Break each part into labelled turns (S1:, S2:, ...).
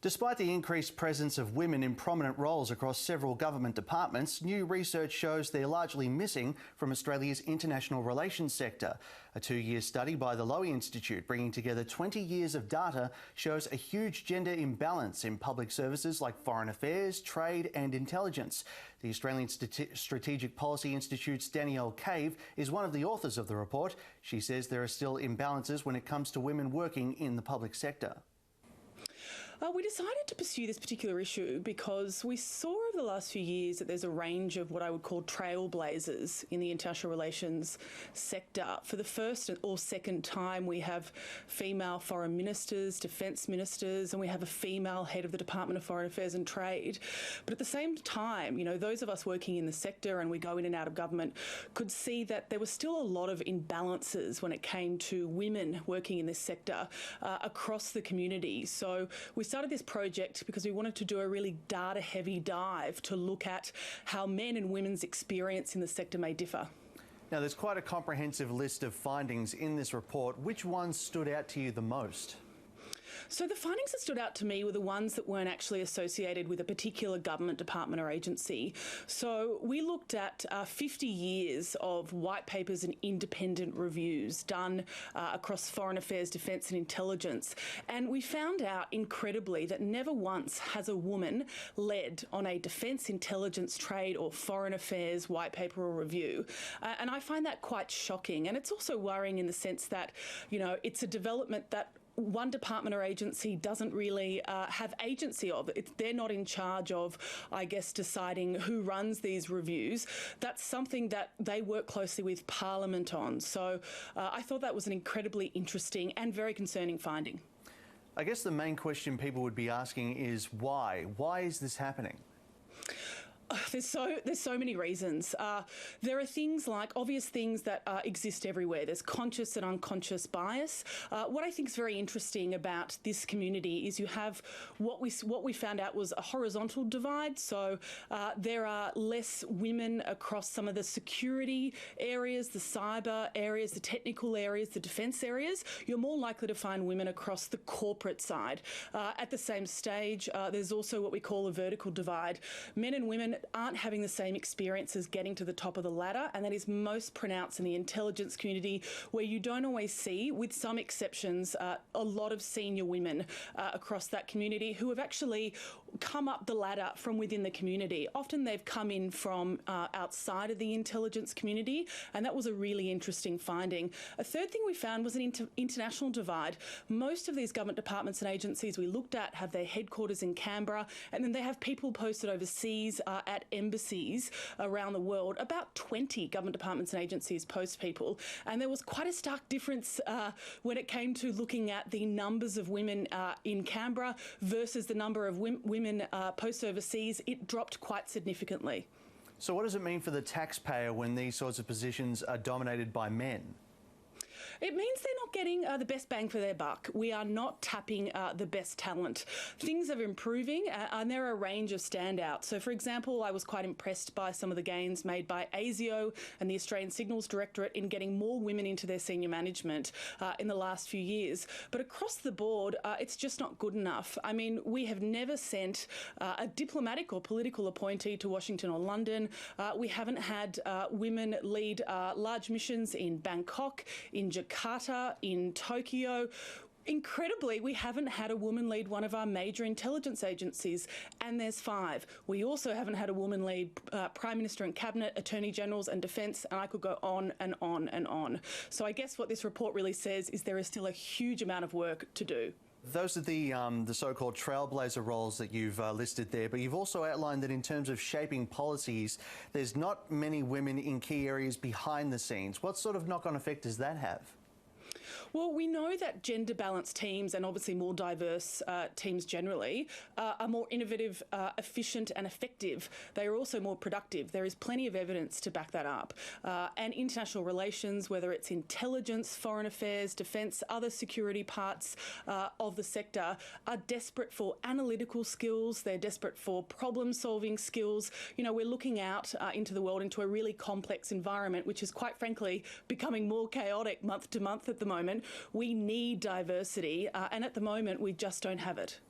S1: Despite the increased presence of women in prominent roles across several government departments, new research shows they're largely missing from Australia's international relations sector. A two-year study by the Lowy Institute, bringing together 20 years of data, shows a huge gender imbalance in public services like foreign affairs, trade and intelligence. The Australian Strategic Policy Institute's Danielle is one of the authors of the report. She says there are still imbalances when it comes to women working in the public sector.
S2: We decided to pursue this particular issue because we saw over the last few years that there's a range of what I would call trailblazers in the international relations sector. For the first or second time, we have female foreign ministers, defence ministers, and we have a female head of the Department of Foreign Affairs and Trade. But at the same time, those of us working in the sector and we go in and out of government could see that there was still a lot of imbalances when it came to women working in this sector across the community. So we started this project because we wanted to do a really data-heavy dive to look at how men and women's experience in the sector may differ.
S1: Now, there's quite a comprehensive list of findings in this report. Which ones stood out to you the most?
S2: So the findings that stood out to me were the ones that weren't actually associated with a particular government department or agency. So we looked at 50 years of white papers and independent reviews done across foreign affairs, defence and intelligence. And we found out incredibly that never once has a woman led on a defence, intelligence, trade or foreign affairs white paper or review. And I find that quite shocking. And it's also worrying in the sense that, it's a development that one department or agency doesn't really have agency of. They're not in charge of, I guess, deciding who runs these reviews. That's something that they work closely with Parliament on. So I thought that was an incredibly interesting and very concerning finding.
S1: I guess the main question people would be asking is why? Why is this happening?
S2: There's so many reasons. There are things like obvious things that exist everywhere. There's conscious and unconscious bias. What I think is very interesting about this community is you have what we found out was a horizontal divide. So there are less women across some of the security areas, the cyber areas, the technical areas, the defence areas. You're more likely to find women across the corporate side. At the same stage, there's also what we call a vertical divide. Men and women aren't having the same experiences getting to the top of the ladder, and that is most pronounced in the intelligence community, where you don't always see, with some exceptions, a lot of senior women across that community who have actually come up the ladder from within the community. Often they've come in from outside of the intelligence community, and that was a really interesting finding. A third thing we found was an international divide. Most of these government departments and agencies we looked at have their headquarters in Canberra, and then they have people posted overseas at embassies around the world. About 20 government departments and agencies post people, and there was quite a stark difference when it came to looking at the numbers of women in Canberra versus the number of women post overseas. It dropped quite significantly.
S1: So what does it mean for the taxpayer when these sorts of positions are dominated by men?
S2: It means they're not getting the best bang for their buck. We are not tapping the best talent. Things are improving and there are a range of standouts. So, for example, I was quite impressed by some of the gains made by ASIO and the Australian Signals Directorate in getting more women into their senior management in the last few years. But across the board, it's just not good enough. I mean, we have never sent a diplomatic or political appointee to Washington or London. We haven't had women lead large missions in Bangkok, in Jakarta, in Tokyo. Incredibly, we haven't had a woman lead one of our major intelligence agencies, and there's 5. We also haven't had a woman lead Prime Minister and Cabinet, Attorney Generals and Defence, and I could go on and on and on. So I guess what this report really says is there is still a huge amount of work to do.
S1: Those are the so-called trailblazer roles that you've listed there, but you've also outlined that in terms of shaping policies, there's not many women in key areas behind the scenes. What sort of knock-on effect does that have?
S2: Well, we know that gender-balanced teams and obviously more diverse teams generally are more innovative, efficient and effective. They are also more productive. There is plenty of evidence to back that up. And international relations, whether it's intelligence, foreign affairs, defence, other security parts of the sector, are desperate for analytical skills. They're desperate for problem-solving skills. We're looking out into the world, into a really complex environment, which is quite frankly becoming more chaotic month to month at the moment. We need diversity, and at the moment we just don't have it.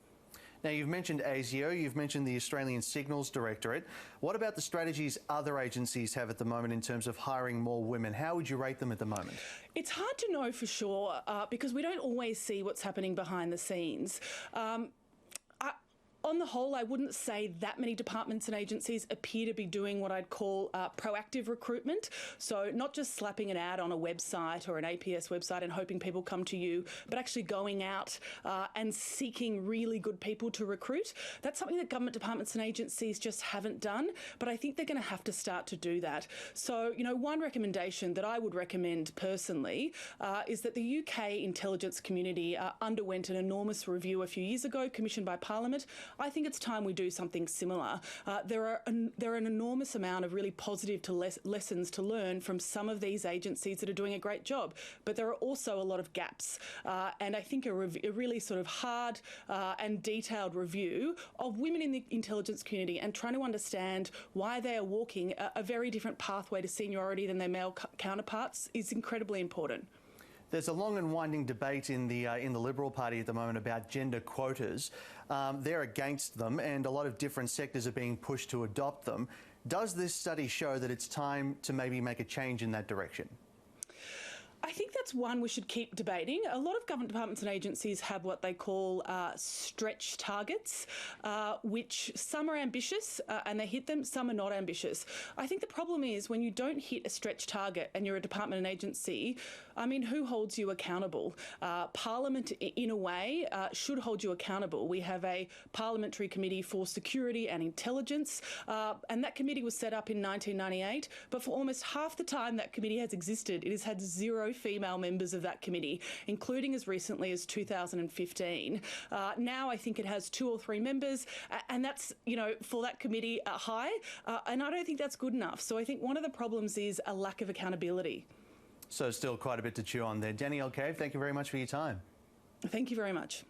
S1: Now, you've mentioned ASIO, you've mentioned the Australian Signals Directorate. What about the strategies other agencies have at the moment in terms of hiring more women? How would you rate them at the moment?
S2: It's hard to know for sure because we don't always see what's happening behind the scenes. On the whole, I wouldn't say that many departments and agencies appear to be doing what I'd call proactive recruitment. So not just slapping an ad on a website or an APS website and hoping people come to you, but actually going out and seeking really good people to recruit. That's something that government departments and agencies just haven't done, but I think they're going to have to start to do that. So, you know, one recommendation that I would recommend personally is that the UK intelligence community underwent an enormous review a few years ago, commissioned by Parliament. I think it's time we do something similar. There are an enormous amount of really positive lessons to learn from some of these agencies that are doing a great job, but there are also a lot of gaps. And I think a really sort of hard and detailed review of women in the intelligence community and trying to understand why they are walking a very different pathway to seniority than their male counterparts is incredibly important.
S1: There's a long and winding debate in the Liberal Party at the moment about gender quotas. They're against them, and a lot of different sectors are being pushed to adopt them. Does this study show that it's time to maybe make a change in that direction?
S2: I think that's one we should keep debating. A lot of government departments and agencies have what they call stretch targets, which some are ambitious and they hit them, some are not ambitious. I think the problem is when you don't hit a stretch target and you're a department and agency, I mean, who holds you accountable? Parliament, in a way, should hold you accountable. We have a Parliamentary Committee for Security and Intelligence, and that committee was set up in 1998, but for almost half the time that committee has existed, it has had 0 female members of that committee, including as recently as 2015. Now I think it has 2 or 3 members, and that's, you know, for that committee high, and I don't think that's good enough. So I think one of the problems is a lack of accountability.
S1: So still quite a bit to chew on there. Danielle Cave, thank you very much for your time.
S2: Thank you very much.